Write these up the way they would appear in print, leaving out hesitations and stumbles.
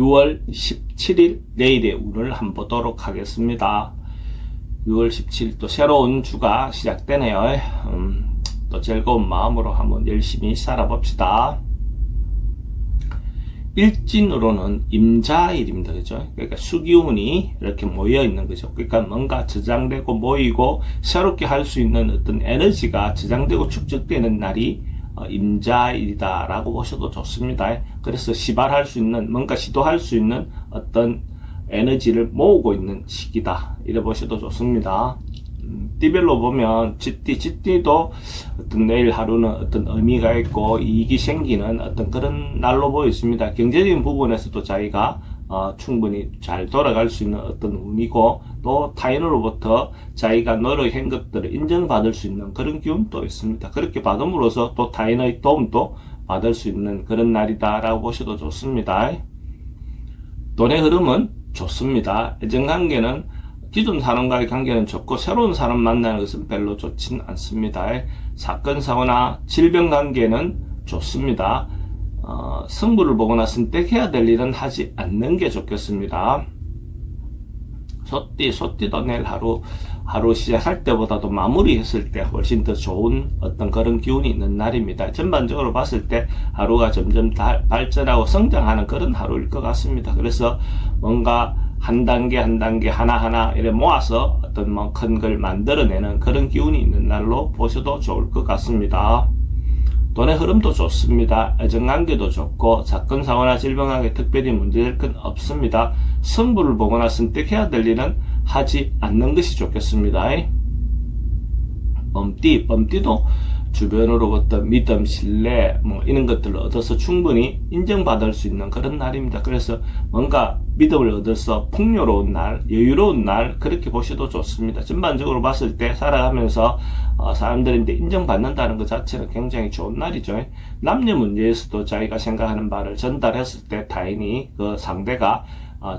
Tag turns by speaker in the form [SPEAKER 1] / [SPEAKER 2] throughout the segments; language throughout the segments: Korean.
[SPEAKER 1] 6월 17일 내일의 운을 한번 보도록 하겠습니다. 6월 17일 또 새로운 주가 시작되네요. 또 즐거운 마음으로 한번 열심히 살아봅시다. 일진으로는 임자일입니다. 그죠? 그러니까 수기운이 이렇게 모여 있는 거죠. 그러니까 뭔가 저장되고 모이고 새롭게 할 수 있는 어떤 에너지가 저장되고 축적되는 날이 임자일이다 라고 보셔도 좋습니다. 그래서 시발할 수 있는, 뭔가 시도할 수 있는 어떤 에너지를 모으고 있는 시기다 이래 보셔도 좋습니다. 띠별로 보면 쥐띠도 어떤 내일 하루는 어떤 의미가 있고 이익이 생기는 어떤 그런 날로 보였습니다. 경제적인 부분에서도 자기가 충분히 잘 돌아갈 수 있는 어떤 운이고, 또 타인으로부터 자기가 노력한 것들을 인정받을 수 있는 그런 기운도 있습니다. 그렇게 받음으로써 또 타인의 도움도 받을 수 있는 그런 날이다 라고 보셔도 좋습니다. 돈의 흐름은 좋습니다. 애정관계는 기존 사람과의 관계는 좋고 새로운 사람 만나는 것은 별로 좋진 않습니다. 사건 사고나 질병 관계는 좋습니다. 승부를 보거나 선택해야 될 일은 하지 않는 게 좋겠습니다. 소띠도 내일 하루 시작할 때보다도 마무리했을 때 훨씬 더 좋은 어떤 그런 기운이 있는 날입니다. 전반적으로 봤을 때 하루가 점점 발전하고 성장하는 그런 하루일 것 같습니다. 그래서 뭔가 한 단계 하나하나 이렇게 모아서 어떤 뭐 큰 걸 만들어내는 그런 기운이 있는 날로 보셔도 좋을 것 같습니다. 돈의 흐름도 좋습니다. 애정관계도 좋고 사건 사고나 질병하게 특별히 문제될 건 없습니다. 승부를 보거나 선택해야 될 일은 하지 않는 것이 좋겠습니다. 범띠도 주변으로부터 믿음, 신뢰 뭐 이런 것들을 얻어서 충분히 인정받을 수 있는 그런 날입니다. 그래서 뭔가 믿음을 얻어서 풍요로운 날, 여유로운 날 그렇게 보셔도 좋습니다. 전반적으로 봤을 때 살아가면서 사람들인데 인정받는다는 것 자체는 굉장히 좋은 날이죠. 남녀 문제에서도 자기가 생각하는 바를 전달했을 때 타인이 그 상대가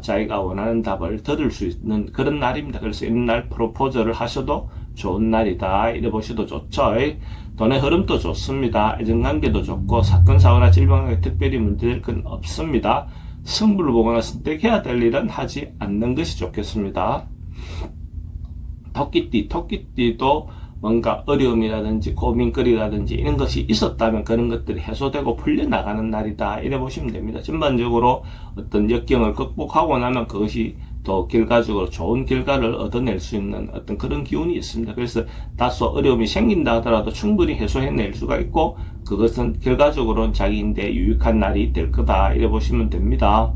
[SPEAKER 1] 자기가 원하는 답을 들을 수 있는 그런 날입니다. 그래서 이날 프로포즈를 하셔도 좋은 날이다 이래 보셔도 좋죠. 돈의 흐름도 좋습니다. 애정관계도 좋고 사건 사고나 질병에 특별히 문제될 건 없습니다. 승부를 보거나 선택해야 될 일은 하지 않는 것이 좋겠습니다. 토끼띠도 뭔가 어려움이라든지 고민거리라든지 이런 것이 있었다면 그런 것들이 해소되고 풀려나가는 날이다 이래 보시면 됩니다. 전반적으로 어떤 역경을 극복하고 나면 그것이 또 결과적으로 좋은 결과를 얻어낼 수 있는 어떤 그런 기운이 있습니다. 그래서 다소 어려움이 생긴다 하더라도 충분히 해소해낼 수가 있고 그것은 결과적으로는 자기인데 유익한 날이 될 거다 이래 보시면 됩니다.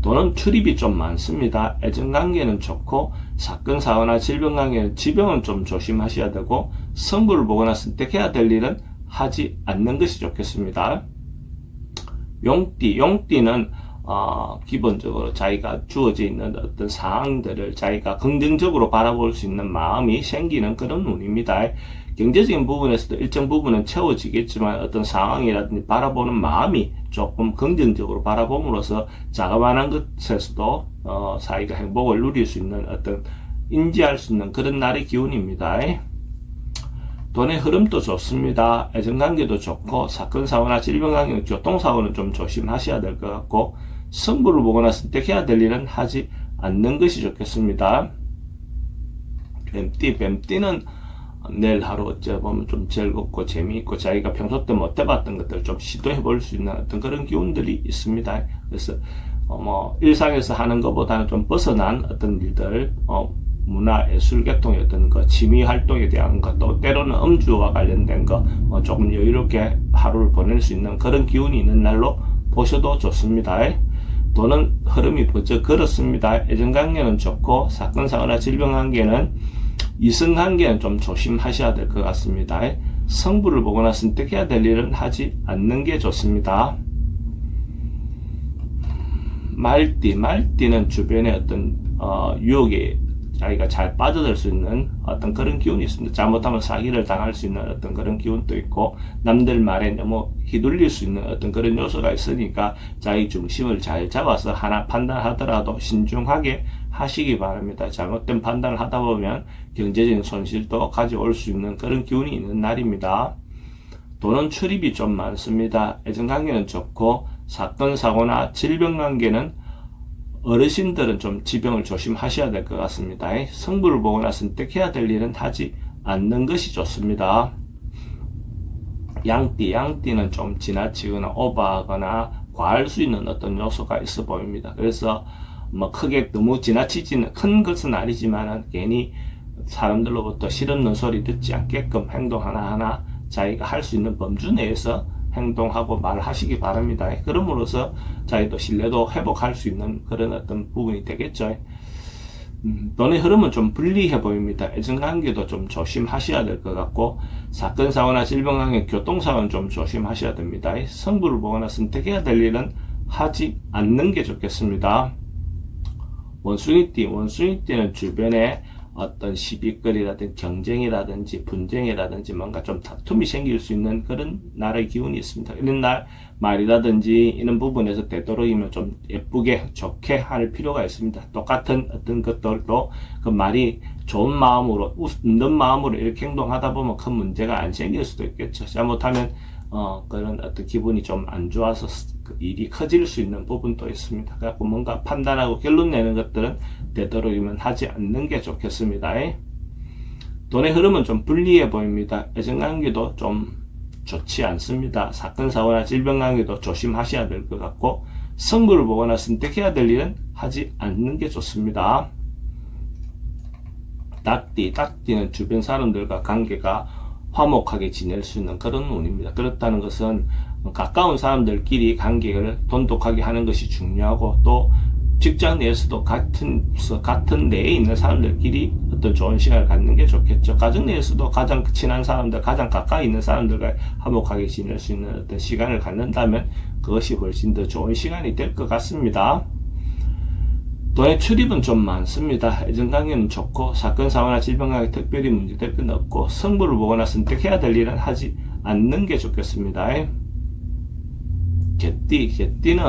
[SPEAKER 1] 돈은 출입이 좀 많습니다. 애정관계는 좋고 사건 사고나 질병 관계는 지병은 좀 조심하셔야 되고 승부를 보거나 선택해야 될 일은 하지 않는 것이 좋겠습니다. 용띠는 기본적으로 자기가 주어져 있는 어떤 상황들을 자기가 긍정적으로 바라볼 수 있는 마음이 생기는 그런 운입니다. 경제적인 부분에서도 일정 부분은 채워지겠지만 어떤 상황이라든지 바라보는 마음이 조금 긍정적으로 바라봄으로써 자그마한 것에서도 자기가 행복을 누릴 수 있는 어떤 인지할 수 있는 그런 날의 기운입니다. 돈의 흐름도 좋습니다. 애정관계도 좋고 사건 사고나 질병 관계, 교통사고는 좀 조심하셔야 될 것 같고 승부를 보거나 선택해야 될 일은 하지 않는 것이 좋겠습니다. 뱀띠는 내일 하루 어째 보면 좀 즐겁고 재미있고 자기가 평소 때 못 해봤던 것들을 좀 시도해 볼 수 있는 어떤 그런 기운들이 있습니다. 그래서 일상에서 하는 것보다는 좀 벗어난 어떤 일들, 문화, 예술 계통의 어떤 그 취미 활동에 대한 것, 또 때로는 음주와 관련된 거, 조금 여유롭게 하루를 보낼 수 있는 그런 기운이 있는 날로 보셔도 좋습니다. 돈은 흐름이 번쩍 그렇습니다. 애정관계는 좋고 사건 사고나 질병 관계는 이성관계는 좀 조심하셔야 될 것 같습니다. 승부를 보거나 선택해야 될 일은 하지 않는 게 좋습니다. 말띠는 주변에 어떤 유혹에 자기가 잘 빠져들 수 있는 어떤 그런 기운이 있습니다. 잘못하면 사기를 당할 수 있는 어떤 그런 기운도 있고 남들 말에 너무 휘둘릴 수 있는 어떤 그런 요소가 있으니까 자기 중심을 잘 잡아서 하나 판단하더라도 신중하게 하시기 바랍니다. 잘못된 판단을 하다 보면 경제적인 손실도 가져올 수 있는 그런 기운이 있는 날입니다. 돈은 출입이 좀 많습니다. 애정관계는 좋고 사건 사고나 질병 관계는 어르신들은 좀 지병을 조심하셔야 될 것 같습니다. 성부를 보거나 선택해야 될 일은 하지 않는 것이 좋습니다. 양띠는 좀 지나치거나 오버하거나 과할 수 있는 어떤 요소가 있어 보입니다. 그래서 뭐 크게 너무 지나치지는 큰 것은 아니지만 괜히 사람들로부터 싫은 소리 듣지 않게끔 행동 하나하나 자기가 할 수 있는 범주 내에서 행동하고 말하시기 바랍니다. 그럼으로써 자기도 신뢰도 회복할 수 있는 그런 어떤 부분이 되겠죠. 돈의 흐름은 좀 불리해 보입니다. 애정관계도 좀 조심하셔야 될 것 같고, 사건, 사고나 질병관계, 교통사고는 좀 조심하셔야 됩니다. 성부를 보거나 선택해야 될 일은 하지 않는 게 좋겠습니다. 원숭이띠는 주변에 어떤 시비거리라든지 경쟁이라든지 분쟁이라든지 뭔가 좀 다툼이 생길 수 있는 그런 날의 기운이 있습니다. 이런 날 말이라든지 이런 부분에서 되도록이면 좀 예쁘게 좋게 할 필요가 있습니다. 똑같은 어떤 것들도 그 말이 좋은 마음으로 웃는 마음으로 이렇게 행동하다 보면 큰 문제가 안 생길 수도 있겠죠. 잘못하면 그런 어떤 기분이 좀 안 좋아서 그 일이 커질 수 있는 부분도 있습니다. 그래서 뭔가 판단하고 결론 내는 것들은 되도록이면 하지 않는 게 좋겠습니다. 돈의 흐름은 좀 불리해 보입니다. 애정관계도 좀 좋지 않습니다. 사건, 사고나 질병관계도 조심하셔야 될 것 같고, 성부를 보거나 선택해야 될 일은 하지 않는 게 좋습니다. 닭띠는 주변 사람들과 관계가 화목하게 지낼 수 있는 그런 운입니다. 그렇다는 것은 가까운 사람들끼리 관계를 돈독하게 하는 것이 중요하고, 또 직장 내에서도 같은 내에 있는 사람들끼리 어떤 좋은 시간을 갖는 게 좋겠죠. 가정 내에서도 가장 친한 사람들, 가장 가까이 있는 사람들과 화목하게 지낼 수 있는 어떤 시간을 갖는다면 그것이 훨씬 더 좋은 시간이 될 것 같습니다. 돈의 출입은 좀 많습니다. 애정관계는 좋고, 사건, 사고나 질병관계 특별히 문제될 건 없고, 성부를 보거나 선택해야 될 일은 하지 않는 게 좋겠습니다. 개띠는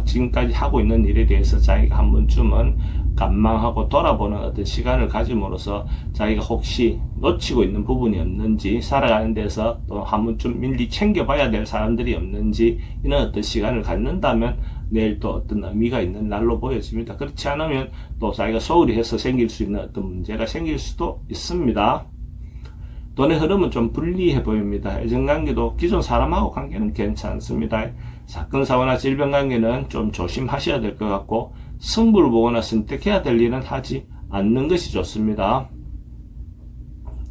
[SPEAKER 1] 지금까지 하고 있는 일에 대해서 자기가 한 번쯤은 관망하고 돌아보는 어떤 시간을 가짐으로써 자기가 혹시 놓치고 있는 부분이 없는지, 살아가는 데서 또 한 번쯤 밀리 챙겨봐야 될 사람들이 없는지, 이런 어떤 시간을 갖는다면 내일 또 어떤 의미가 있는 날로 보여집니다. 그렇지 않으면 또 자기가 소홀히 해서 생길 수 있는 어떤 문제가 생길 수도 있습니다. 돈의 흐름은 좀 불리해 보입니다. 애정관계도 기존 사람하고 관계는 괜찮습니다. 사건, 사고나 질병관계는 좀 조심하셔야 될 것 같고, 성부를 보거나 선택해야 될 일은 하지 않는 것이 좋습니다.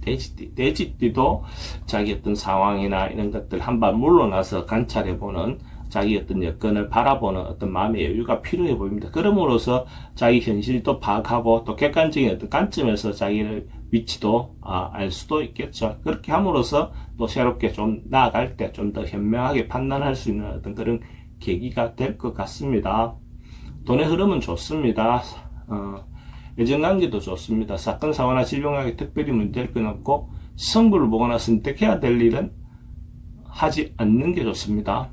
[SPEAKER 1] 돼지띠도 자기 어떤 상황이나 이런 것들 한발 물러나서 관찰해보는, 자기 어떤 여건을 바라보는 어떤 마음의 여유가 필요해 보입니다. 그럼으로써 자기 현실도 파악하고 또 객관적인 어떤 관점에서 자기를 위치도 알 수도 있겠죠. 그렇게 함으로써 또 새롭게 좀 나아갈 때 좀 더 현명하게 판단할 수 있는 어떤 그런 계기가 될 것 같습니다. 돈의 흐름은 좋습니다. 애정관계도 좋습니다. 사건, 사고나 질병관계 특별히 문제될 건 없고, 성부를 보거나 선택해야 될 일은 하지 않는 게 좋습니다.